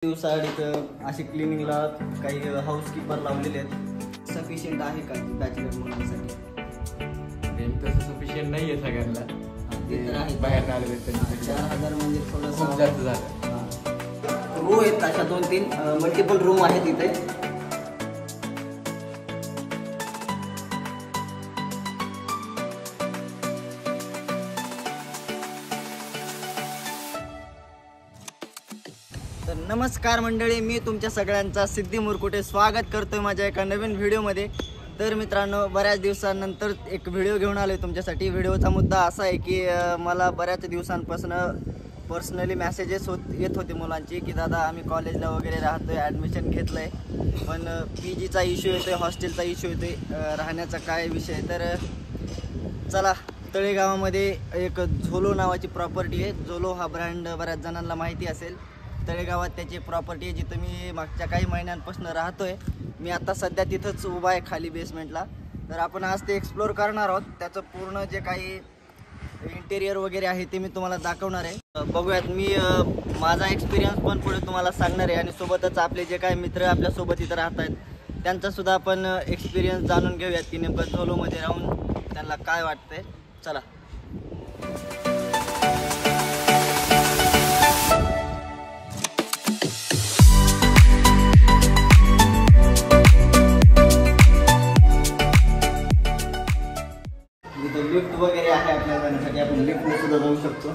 दिवसाआड इथं असे क्लिनिंगला काही हाऊसकीपर लावलेले आहेत. सफिशियंट आहे का बॅचलर मुलांसाठी? रेंट तसं सफिशियंट नाही आहे सगळ्यांना. ते तर आहे. बाहेर आले 4000 म्हणजे थोडंसं खूप जास्त झालं. रूम आहेत अशा 2-3 मल्टिपल रूम आहेत इथे. तर नमस्कार मंडळी, मी तुमच्या सगळ्यांचा सिद्धी मुरकुटे स्वागत करतोय माझ्या एका नवीन व्हिडिओमध्ये. तर मित्रांनो, बऱ्याच दिवसानंतर एक व्हिडिओ घेऊन आलो आहे तुमच्यासाठी. व्हिडिओचा मुद्दा असा आहे की मला बऱ्याच दिवसांपासून पर्सनली मेसेजेस येत होते मुलांची की दादा आम्ही कॉलेजला वगैरे राहतोय, ॲडमिशन घेतलं आहे, पण PGचा इश्यू येतो आहे, हॉस्टेलचा इश्यू येतो आहे, राहण्याचा काय विषय. तर चला, तळेगावामध्ये एक झोलो नावाची प्रॉपर्टी आहे. झोलो हा ब्रँड बऱ्याच जणांना माहिती असेल. तळेगावात त्याची प्रॉपर्टी आहे जिथं मी मागच्या काही महिन्यांपासून राहतो आहे. मी आता सध्या तिथंच उभा आहे खाली बेसमेंटला. तर आपण आज ते एक्सप्लोअर करणार आहोत. त्याचं पूर्ण जे काही इंटेरियर वगैरे आहे ते मी तुम्हाला दाखवणार आहे. बघूयात, मी माझा एक्सपिरियन्स पण पुढे तुम्हाला सांगणार आहे आणि सोबतच आपले जे काही मित्र आपल्यासोबत इथं राहत आहेत त्यांचासुद्धा आपण एक्सपिरियन्स जाणून घेऊयात की नेमकं झोलोमध्ये राहून त्यांना काय वाटतंय. चला. लिफ्ट वगैरे आहे आपल्या जाण्यासाठी, आपण लिफ्टने सुद्धा जाऊ शकतो.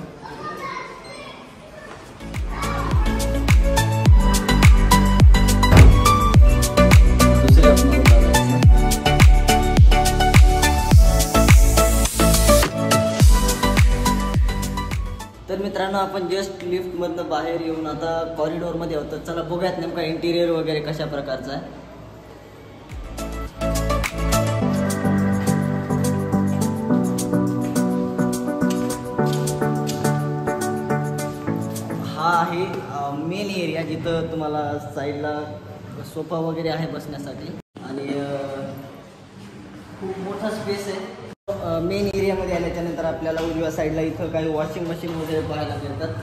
तर मित्रांनो, आपण जस्ट लिफ्टमधनं बाहेर येऊन आता कॉरिडॉरमध्ये होतो. चला बघूयात नेमका इंटिरियर वगैरे कशा प्रकारचा आहे. हा आहे मेन एरिया जिथं तुम्हाला साईडला सोफा वगैरे आहे बसण्यासाठी आणि खूप मोठा स्पेस आहे. मेन एरियामध्ये आल्याच्यानंतर आपल्याला उजव्या साईडला इथं काही वॉशिंग मशीन वगैरे पाहायला मिळतात.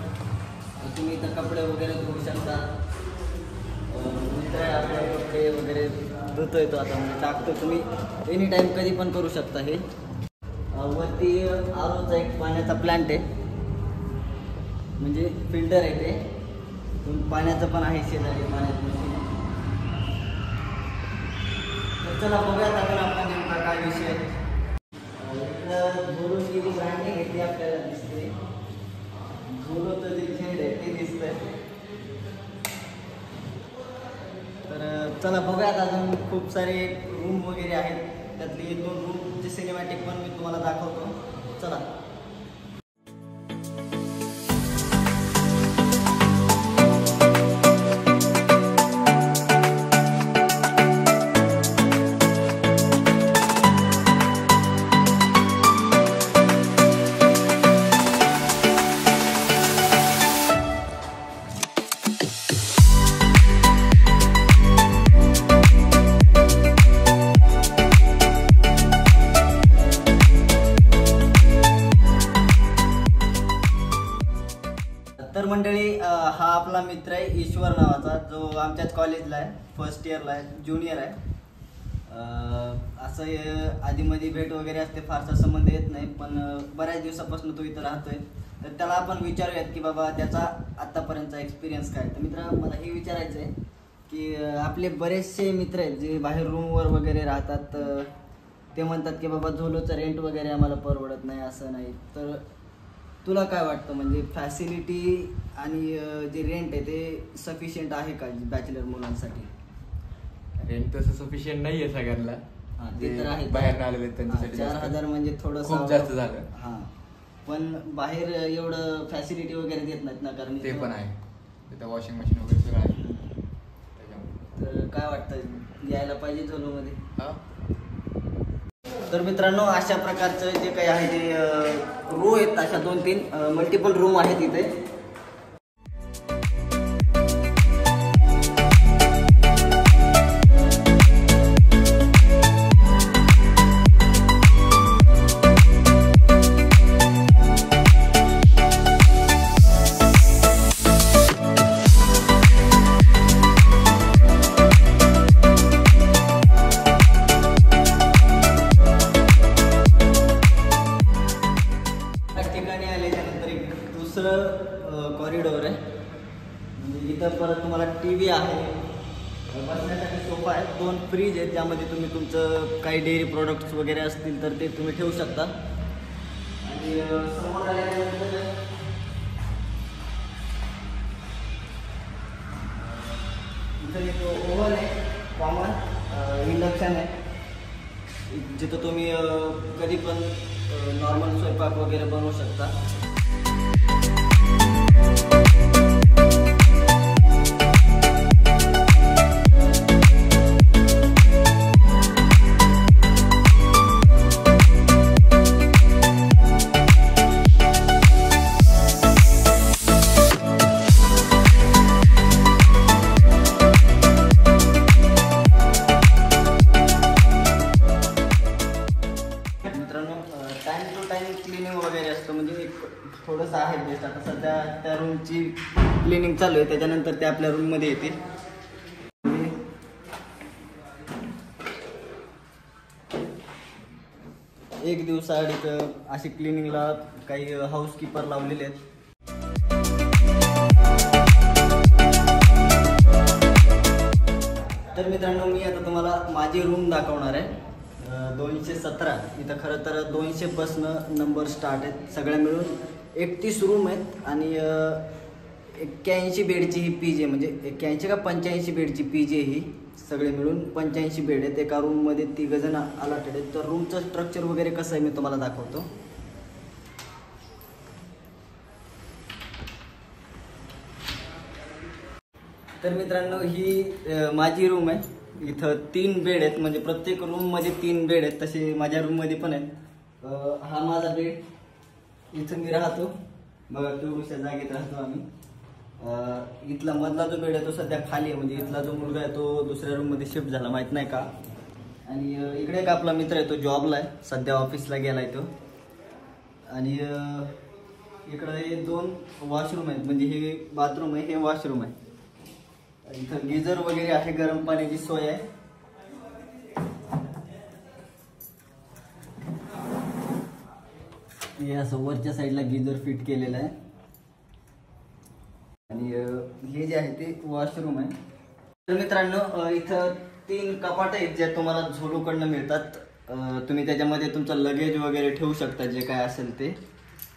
तुम्ही इथं कपडे वगैरे धुवू शकता. मित्र आपले कपडे वगैरे धुतोय तो आता, म्हणजे टाकतो. तुम्ही एनी टाईम कधी पण करू शकता. हे वरती आरोचा एक पाण्याचा प्लांट आहे, म्हणजे फिल्टर आहे ते. पाण्याचं पण आहे शेजारी पाण्याचं मशीन. तर चला बघूयात आपण आपला नेमका काय विषय आहे. इथं झोलोची जी ब्रँडिंग आहे ती आपल्याला दिसते. झोलोचं जे झेंड आहे ते दिसतंय. तर चला बघूयात. अजून खूप सारे रूम वगैरे आहेत. त्यातली 2 रूमचे सिनेमॅटिक पण मी तुम्हाला दाखवतो. चला. तर मंडळी, हा आपला मित्र आहे ईश्वर नावाचा, जो आमच्याच कॉलेजला आहे, फर्स्ट इयरला आहे, ज्युनियर आहे. असं आधीमध्ये भेट वगैरे असते, फारसा संबंध येत नाही, पण बऱ्याच दिवसापासून तो इथं राहतोय. तर त्याला आपण विचारूयात की बाबा त्याचा आत्तापर्यंतचा एक्सपिरियन्स काय. तर मित्र, मला हे विचारायचं आहे की आपले बरेचसे मित्र आहेत जे बाहेर रूमवर वगैरे राहतात. ते म्हणतात की बाबा झोलोचं रेंट वगैरे आम्हाला परवडत नाही, असं नाही. तर तुला काय वाटतं, म्हणजे फॅसिलिटी आणि जे रेंट आहे ते सफिशियंट आहे का बॅचलर मुलांसाठी? रेंट तसं सफिशियंट नाही आहे सगळ्यांना. ते तर आहे. बाहेर आलेले त्यांच्यासाठी 4000 म्हणजे थोडंसं खूप जास्त झालं. हां, पण बाहेर एवढं फॅसिलिटी वगैरे देत नाहीत ना, कारण ते पण आहे. तिथं वॉशिंग मशीन वगैरे सगळं आहे त्याच्यामुळे. तर काय वाटतं, यायला पाहिजे झोलोमध्ये? हां. तर मित्रांनो, अशा प्रकारचं जे काही आहे ते रूम आहेत, अशा 2-3 मल्टिपल रूम आहेत इथे. इथं परत तुम्हाला TV आहे, बसण्यासाठी सोफा आहे, 2 फ्रीज आहेत ज्यामध्ये तुम्ही तुमचं काही डेअरी प्रोडक्ट्स वगैरे असतील तर ते तुम्ही ठेवू शकता. आणि समोर आल्यानंतर इथं एक ओव्हन आहे, कॉमन इंडक्शन आहे, जिथं तुम्ही कधी पण नॉर्मल स्वयंपाक वगैरे बनवू शकता. टाइम टू टाइम क्लिनिंग वगैरे असतं, म्हणजे एक थोडंसं आहे बेस्ट. आता सध्या त्या रूमची क्लिनिंग चालू आहे, त्याच्यानंतर ते आपल्या रूममध्ये येतील. एक दिवसाआड इथं अशी क्लिनिंगला काही हाऊसकीपर लावलेले आहेत. तर मित्रांनो, मी आता तुम्हाला माझी रूम दाखवणार आहे. 217. इथं खरं तर 200 पासनं नंबर स्टार्ट आहेत. सगळ्या मिळून 31 रूम आहेत आणि 81 बेडची ही PG, म्हणजे 81 का 85 बेडची PG ही. सगळे मिळून 85 बेड आहेत. एका रूममध्ये 3 जण अलॉटेड आहेत. तर रूमचं स्ट्रक्चर वगैरे कसं आहे मी तुम्हाला दाखवतो. तर मित्रांनो, ही माझी रूम आहे. इथं 3 बेड आहेत, म्हणजे प्रत्येक रूममध्ये 3 बेड आहेत. तसे माझ्या रूममध्ये पण आहेत. हा माझा बेड, इथं मी राहतो बघा, तेवढ्याशा जागेत राहतो आम्ही. इथला मधला जो बेड आहे तो सध्या खाली आहे, म्हणजे इथला जो मुलगा आहे तो दुसऱ्या रूममध्ये शिफ्ट झाला, माहीत नाही का. आणि इकडे एक आपला मित्र आहे, तो जॉबला आहे, सध्या ऑफिसला गेला आहे तो. आणि इकडं हे 2 वॉशरूम आहेत, म्हणजे हे बाथरूम आहे, हे वॉशरूम आहे. इथं गिझर वगैरे आहे, गरम पाण्याची सोय आहे. हे असं वरच्या साईडला गिझर फिट केलेलं आहे. आणि हे जे आहे ते वॉशरूम आहे. तर मित्रांनो, इथं 3 कपाट आहेत जे तुम्हाला झोलूकडनं मिळतात. तुम्ही त्याच्यामध्ये तुमचं लगेज वगैरे ठेवू शकता, जे काय असेल ते.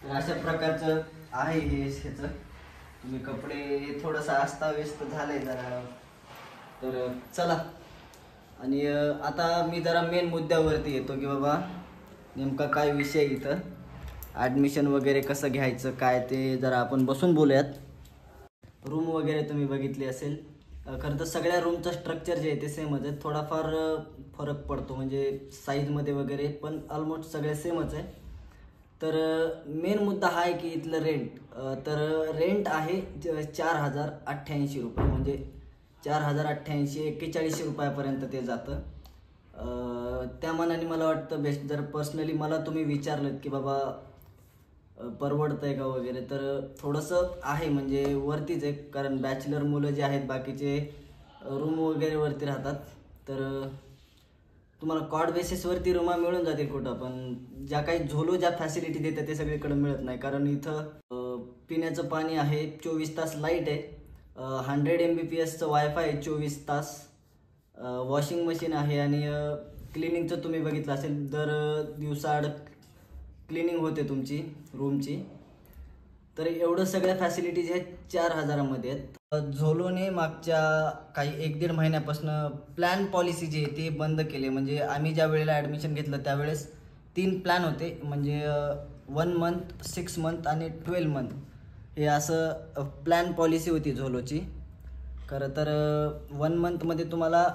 तर अशा प्रकारचं आहे हे ह्याचं. तुम्ही कपडे थोडंसं अस्ताव्यस्त झालंय जरा, तर चला. आणि आता मी जरा मेन मुद्द्यावरती येतो की बाबा नेमका काय विषय इथं, ॲडमिशन वगैरे कसं घ्यायचं काय ते जरा आपण बसून बोलूयात. रूम वगैरे तुम्ही बघितली असेल. खरं तर सगळ्या रूमचं स्ट्रक्चर जे आहे ते सेमच आहे. थोडाफार फरक पडतो म्हणजे साईजमध्ये वगैरे, पण ऑलमोस्ट सगळे सेमच आहे. तर मेन मुद्दा हा आहे की इथलं रेंट. तर रेंट आहे 4088 रुपये, म्हणजे 4088, 41 रुपयापर्यंत ते जातं. त्या मानाने मला वाटतं बेस्ट. जर पर्सनली मला तुम्ही विचारलं की बाबा परवडतंय का वगैरे, तर थोडंसं आहे, म्हणजे वरतीच आहे. कारण बॅचलर मुलं जे आहेत बाकीचे रूम वगैरे वरती राहतात. तर तुम्हाला कॉड बेसिसवरती रूमा मिळून जातील कुठं, पण ज्या काही झोलो ज्या फॅसिलिटी देतात ते सगळीकडे मिळत नाही. कारण इथं पिण्याचं पाणी आहे, 24 तास लाईट आहे, 100 Mbps वायफाय आहे 24 तास, वॉशिंग मशीन आहे. आणि क्लिनिंगचं तुम्ही बघितलं असेल, दर दिवसाआड क्लिनिंग होते तुमची रूमची. तर एवढं सगळ्या फॅसिलिटीज आहेत 4000मध्ये आहेत. झोलोने मागच्या काही 1-1.5 महिन्यापासून प्लॅन पॉलिसी जी आहे ती बंद केली. म्हणजे आम्ही ज्या वेळेला ॲडमिशन घेतलं त्यावेळेस 3 प्लॅन होते, म्हणजे 1 मंथ, 6 मंथ आणि 12 मंथ, हे असं प्लॅन पॉलिसी होती झोलोची. खरं तर 1 मंथमध्ये तुम्हाला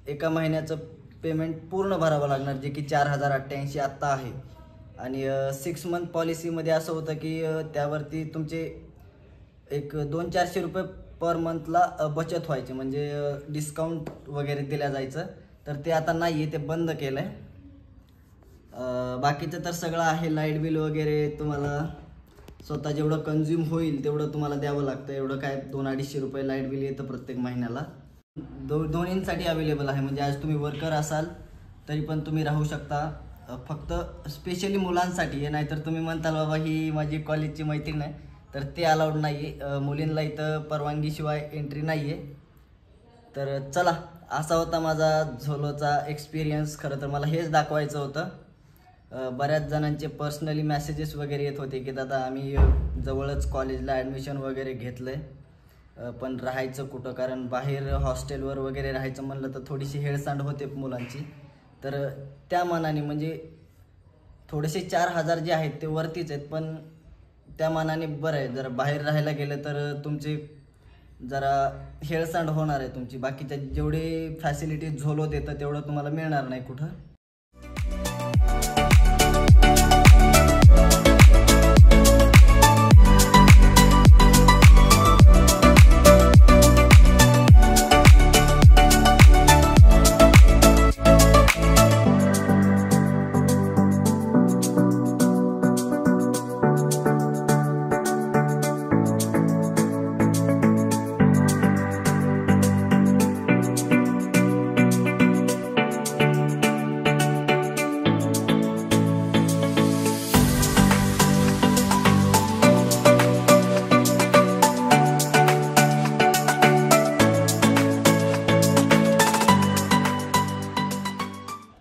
एका महिन्याचं पेमेंट पूर्ण भरावं लागणार, जे की 4088 आत्ता आहे. आणि 6 मंथ पॉलिसीमध्ये असं होतं की त्यावरती तुमचे एक 200-400 रुपये पर मंथला बचत व्हायची, म्हणजे डिस्काउंट वगैरे दिल्या जायचं. तर ते आता नाही आहे, ते बंद केलं आहे. बाकीचं तर सगळं आहे. लाईट बिल वगैरे तुम्हाला स्वतः जेवढं कन्झ्युम होईल तेवढं तुम्हाला द्यावं लागतं. एवढं काय 200-250 रुपये लाईट बिल येतं प्रत्येक महिन्याला. दोन्हींसाठी अवेलेबल आहे. म्हणजे आज तुम्ही वर्कर असाल तरी पण तुम्ही राहू शकता. फक्त स्पेशली मुलांसाठी आहे, नाहीतर तुम्ही म्हणताल बाबा ही माझी कॉलेजची मैत्रीण आहे, तर ते अलाउड नाही आहे. मुलींना इथं परवानगीशिवाय एंट्री नाही आहे. तर चला, असा होता माझा झोलोचा एक्सपिरियन्स. खरं तर मला हेच दाखवायचं होतं. बऱ्याच जणांचे पर्सनली मेसेजेस वगैरे येत होते की दादा आम्ही जवळच कॉलेजला ॲडमिशन वगैरे घेतलं आहे, पण राहायचं कुठं, कारण बाहेर हॉस्टेलवर वगैरे राहायचं म्हणलं तर थोडीशी हेळसांड होते मुलांची. तर त्या मानाने म्हणजे थोडेसे 4,000 जे आहेत ते वरतीच आहेत, पण त्या मानाने बरं आहे. जर बाहेर राहायला गेलं तर तुमचे जरा हेळसांड होणार आहे तुमची. बाकीच्या जेवढे फॅसिलिटीज झोलो देतं तेवढं तुम्हाला मिळणार नाही कुठं.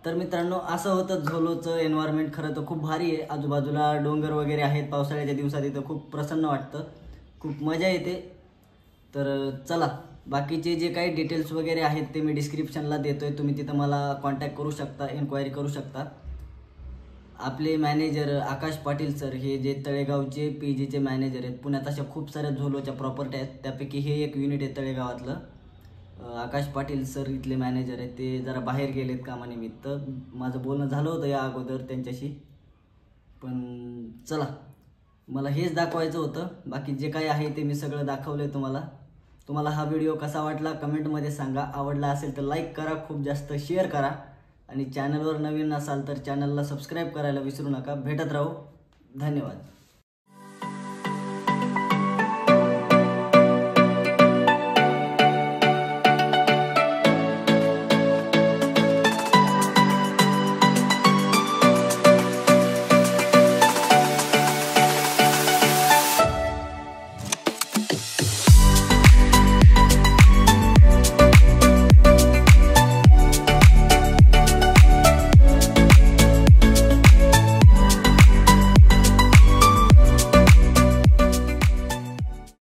तर मित्रांनो, असं होतं झोलोचं एन्व्हायरमेंट. खरं तर खूप भारी आहे. आजूबाजूला डोंगर वगैरे आहेत. पावसाळ्याच्या दिवसात इथं खूप प्रसन्न वाटतं, खूप मजा येते. तर चला, बाकीचे जे काही डिटेल्स वगैरे आहेत ते मी डिस्क्रिप्शनला देतोय. तुम्ही तिथं मला कॉन्टॅक्ट करू शकता, एन्क्वायरी करू शकता. आपले मॅनेजर आकाश पाटील सर, हे जे तळेगावचे PGचे मॅनेजर आहेत. पुण्यात अशा खूप साऱ्या झोलोच्या प्रॉपर्टी आहेत, त्यापैकी हे एक युनिट आहे तळेगावातलं. आकाश पाटील सर इथले मॅनेजर आहेत. ते जरा बाहेर गेलेत कामानिमित्त. माझं बोलणं झालं होतं या अगोदर त्यांच्याशी. पण चला, मला हेच दाखवायचं होतं. बाकी जे काही आहे ते मी सगळं दाखवलं आहे तुम्हाला. तुम्हाला हा व्हिडिओ कसा वाटला कमेंटमध्ये सांगा. आवडला असेल तर लाईक करा, खूप जास्त शेअर करा, आणि चॅनलवर नवीन असाल तर चॅनलला सबस्क्राईब करायला विसरू नका. भेटत राहू. धन्यवाद.